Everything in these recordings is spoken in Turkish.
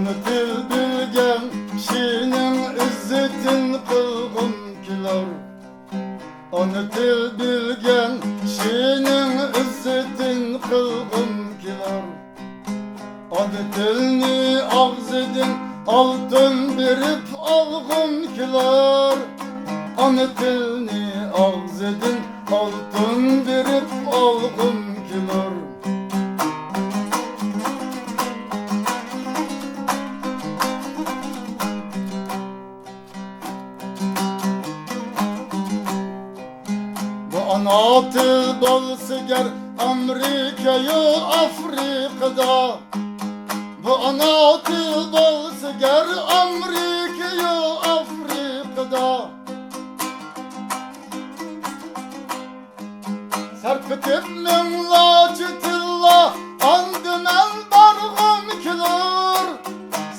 Onu til bilgen kişinin izzetin kılgın kilar. Onu til bilgen kişinin izzetin kılgın kilar. Adı tilni ağzedin altın birip algın kilar. Onu tilni ağzedin altın birip algın kilar. Ana til balsiger Amerika'yı Afrika'da. Bu ana til balsiger Amerika'yı Afrika'da. Serpetip minlaçı tilla andımen bargın kilur.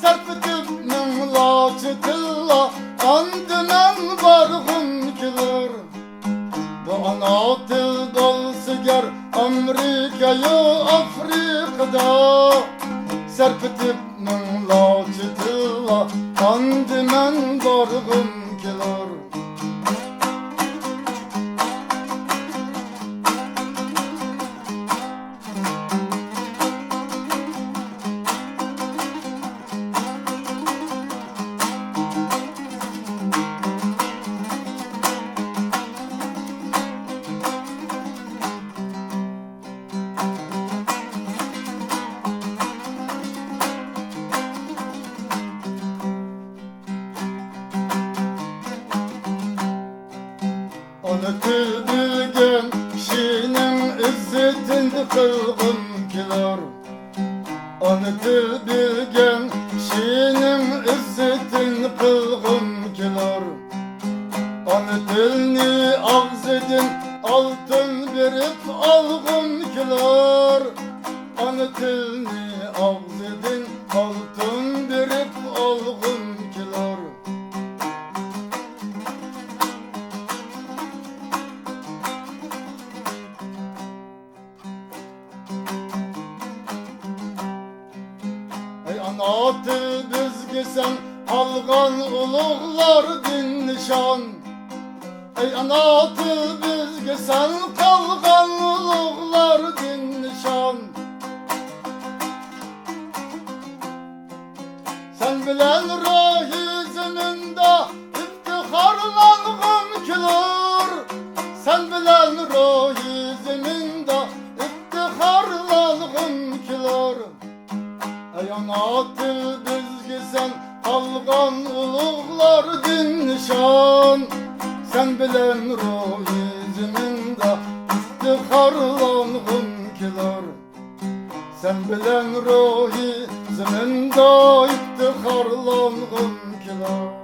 Serpetip minlaçı tilla andımen bargın kilur. Bu ana til balsiger Amerika'yı Afrika'da. Serpetip minlaçı tilla andımen bargın kilur. Onu til bilgen kişinin izzetin kılgın kilar. Onu til bilgen kişinin izzetin kılgın kilar. Onu tilni ağzedin altın birip algın kilar. Onu tilni ağzedin altın birip algın kilar. Ey ana til bizgisen algan uluglar din nişan. Ey ana til bizgisen kalgan uluglar din nişan. Sen bilen rahizminde iftiharlanğın kilur. Sen bilen rahizminde iftiharlanğın kilur. Ey ana til bizgisen kalgan uluglar din nişan. Sen bilen rahizminde iftiharlanğın kilar. Sen bilen rahizminde iftiharlanğın kilar.